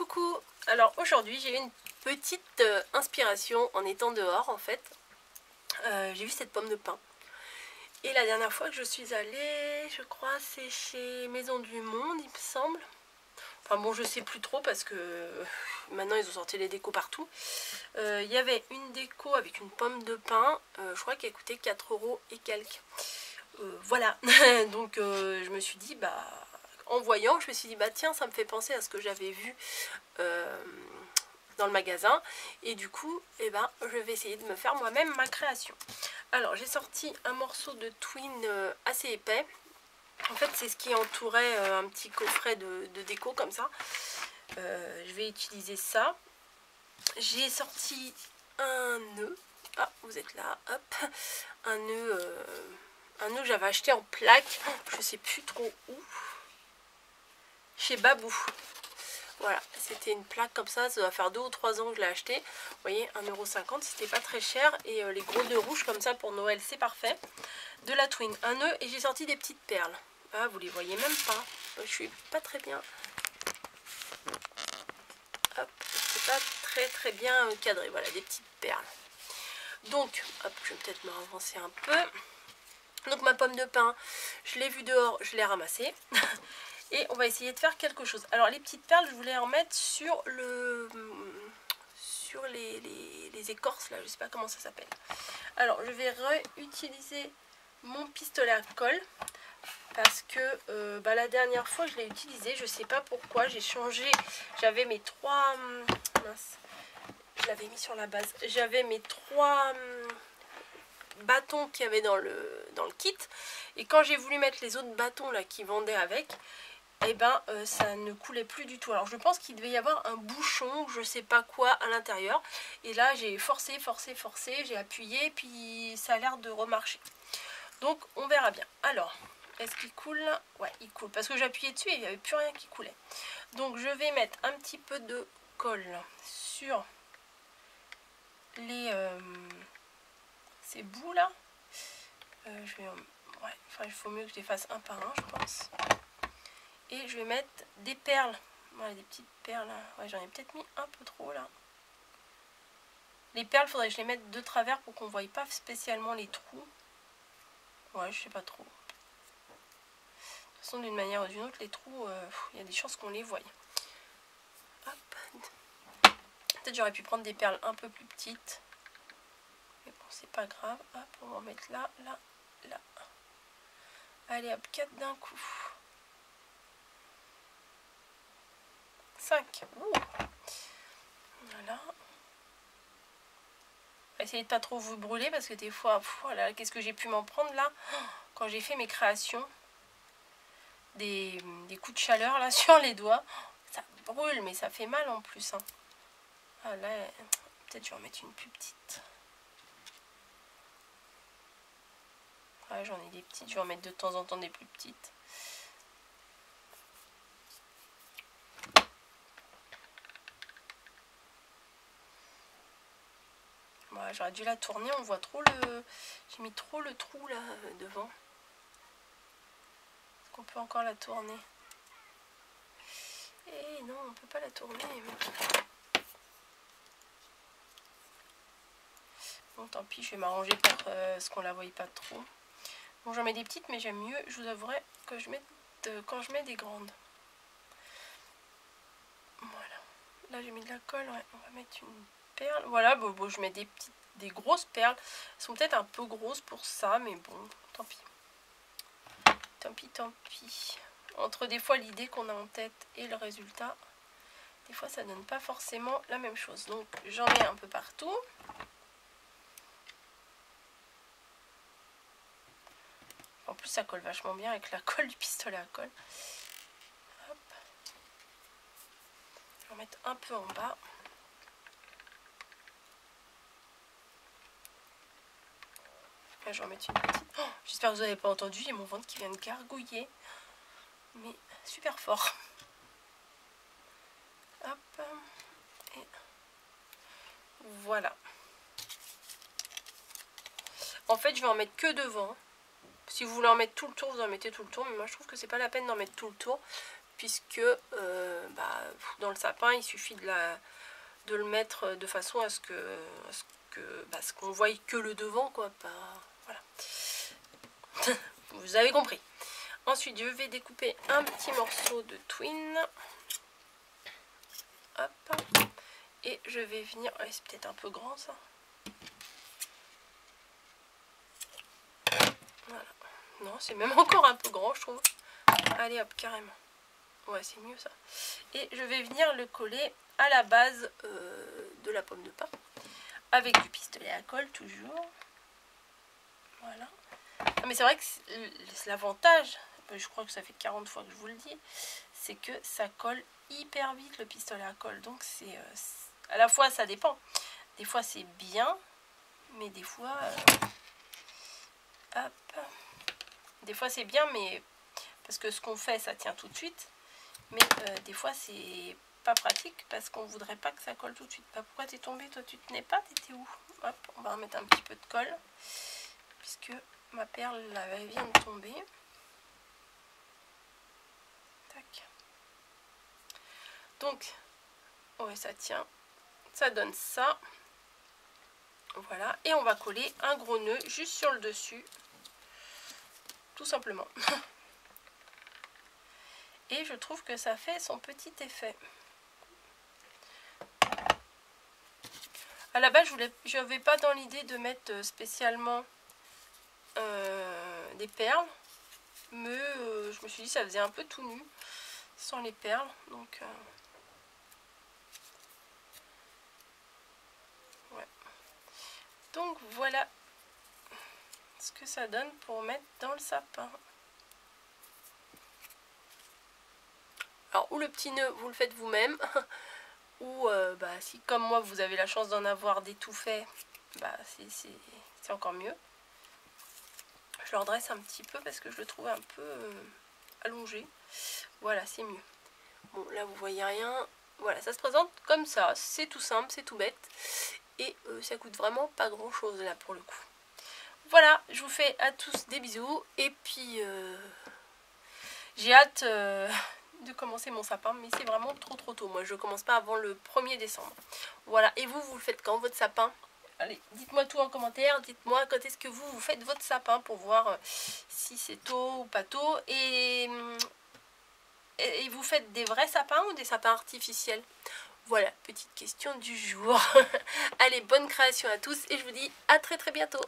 Coucou. Alors aujourd'hui j'ai eu une petite inspiration en étant dehors en fait. J'ai vu cette pomme de pin. Et la dernière fois que je suis allée, je crois c'est chez Maison du Monde il me semble. Enfin bon, je sais plus trop parce que maintenant ils ont sorti les décos partout. Il y avait une déco avec une pomme de pin, je crois qu'elle coûtait 4 € et quelques. Voilà, donc je me suis dit, bah, en voyant, je me suis dit, bah tiens, ça me fait penser à ce que j'avais vu dans le magasin. Et du coup, eh ben, je vais essayer de me faire moi-même ma création. Alors, j'ai sorti un morceau de twine assez épais. En fait, c'est ce qui entourait un petit coffret de déco comme ça. Je vais utiliser ça. J'ai sorti un nœud. Ah, vous êtes là, hop. Un nœud que j'avais acheté en plaque. Je sais plus trop où. Chez Babou. Voilà, c'était une plaque comme ça doit faire 2 ou 3 ans que je l'ai acheté. Vous voyez, 1,50 €, c'était pas très cher. Et les gros nœuds rouges comme ça pour Noël, c'est parfait. De la twine, un nœud et j'ai sorti des petites perles. Ah, vous les voyez même pas. Je suis pas très bien. Hop, c'est pas très bien cadré. Voilà, des petites perles. Donc, hop, je vais peut-être me avancer un peu. Donc ma pomme de pin, je l'ai vue dehors, je l'ai ramassée. Et on va essayer de faire quelque chose. Alors les petites perles, je voulais en mettre sur les écorces là, je sais pas comment ça s'appelle. Alors je vais réutiliser mon pistolet à colle parce que la dernière fois je l'ai utilisé, je sais pas pourquoi, j'ai changé. J'avais mes 3 mince, je l'avais mis sur la base. J'avais mes 3 bâtons qu'il y avait dans le kit, et quand j'ai voulu mettre les autres bâtons là qui vendaient avec, et ben ça ne coulait plus du tout. Alors je pense qu'il devait y avoir un bouchon, je sais pas quoi à l'intérieur, et là j'ai forcé, j'ai appuyé, puis ça a l'air de remarcher. Donc on verra bien. Alors est-ce qu'il coule? Ouais, il coule parce que j'appuyais dessus et il n'y avait plus rien qui coulait. Donc je vais mettre un petit peu de colle sur les ces bouts là. Je vais ouais, enfin il faut mieux que je les fasse un par un, je pense. Et je vais mettre des perles. Voilà, des petites perles. Ouais, j'en ai peut-être mis un peu trop là. Les perles, il faudrait que je les mette de travers pour qu'on ne voie pas spécialement les trous. Ouais, je sais pas trop. De toute façon, d'une manière ou d'une autre, les trous, il y a des chances qu'on les voie. Hop. Peut-être j'aurais pu prendre des perles un peu plus petites. Mais bon, c'est pas grave. Hop, on va en mettre là, là, là. Allez, hop, 4 d'un coup. 5. Voilà. Essayez de pas trop vous brûler parce que des fois, voilà, qu'est-ce que j'ai pu m'en prendre là quand j'ai fait mes créations, des coups de chaleur là sur les doigts, ça brûle mais ça fait mal en plus, hein. Ah là, peut-être je vais en mettre une plus petite. Ouais, j'en ai des petites, je vais en mettre de temps en temps des plus petites. Ouais, j'aurais dû la tourner, on voit trop le... J'ai mis trop le trou là devant. Est-ce qu'on peut encore la tourner? Eh non, on peut pas la tourner. Bon, tant pis, je vais m'arranger pour ce qu'on la voie pas trop. Bon, j'en mets des petites, mais j'aime mieux, je vous avouerai, que je mette quand je mets des grandes. Voilà. Là, j'ai mis de la colle, ouais. On va mettre une perle. Voilà, bon, je mets des petites, des grosses perles. Elles sont peut-être un peu grosses pour ça, mais bon, tant pis. Tant pis, tant pis. Entre des fois l'idée qu'on a en tête et le résultat, des fois ça donne pas forcément la même chose. Donc j'en mets un peu partout. En plus ça colle vachement bien avec la colle du pistolet à colle. Hop. Je vais en mettre un peu en bas. Là, je vais en mettre une petite. Oh, j'espère que vous n'avez pas entendu, il y a mon ventre qui vient de gargouiller. Mais super fort. Hop. Et voilà. En fait, je vais en mettre que devant. Si vous voulez en mettre tout le tour, vous en mettez tout le tour. Mais moi, je trouve que c'est pas la peine d'en mettre tout le tour. puisque dans le sapin il suffit de le mettre de façon à ce qu'on voie que le devant, quoi. Voilà. Vous avez compris. Ensuite je vais découper un petit morceau de twine. Hop. Et je vais venir... Ouais, c'est peut-être un peu grand ça. Voilà. Non, c'est même encore un peu grand, je trouve. Allez hop, carrément. Ouais, c'est mieux ça. Et je vais venir le coller à la base de la pomme de pin. Avec du pistolet à colle, toujours. Voilà. Mais c'est vrai que l'avantage, je crois que ça fait 40 fois que je vous le dis, c'est que ça colle hyper vite le pistolet à colle. Donc c'est à la fois ça dépend. Des fois c'est bien, mais des fois hop. Des fois c'est bien, mais parce que ce qu'on fait ça tient tout de suite. Mais des fois c'est pas pratique parce qu'on voudrait pas que ça colle tout de suite. Bah, pourquoi t'es tombé? Toi tu tenais pas? T'étais où? Hop, on va remettre un petit peu de colle puisque ma perle là, elle vient de tomber. Tac. Donc ouais, ça tient, ça donne ça. Voilà, et on va coller un gros nœud juste sur le dessus, tout simplement. Et je trouve que ça fait son petit effet. À la base, je n'avais pas dans l'idée de mettre spécialement des perles, mais je me suis dit ça faisait un peu tout nu sans les perles, donc ouais. Donc voilà ce que ça donne pour mettre dans le sapin. Alors, ou le petit nœud, vous le faites vous-même, ou si comme moi vous avez la chance d'en avoir des tout faits, c'est encore mieux. Je le redresse un petit peu parce que je le trouve un peu allongé. Voilà, c'est mieux. Bon, là vous voyez rien. Voilà, ça se présente comme ça. C'est tout simple, c'est tout bête. Et ça coûte vraiment pas grand chose là pour le coup. Voilà, je vous fais à tous des bisous. Et puis, j'ai hâte de commencer mon sapin. Mais c'est vraiment trop tôt. Moi, je commence pas avant le 1er décembre. Voilà, et vous le faites quand votre sapin? Allez, dites-moi tout en commentaire, dites-moi quand est-ce que vous faites votre sapin pour voir si c'est tôt ou pas tôt. Et vous faites des vrais sapins ou des sapins artificiels? Voilà, petite question du jour. Allez, bonne création à tous et je vous dis à très bientôt.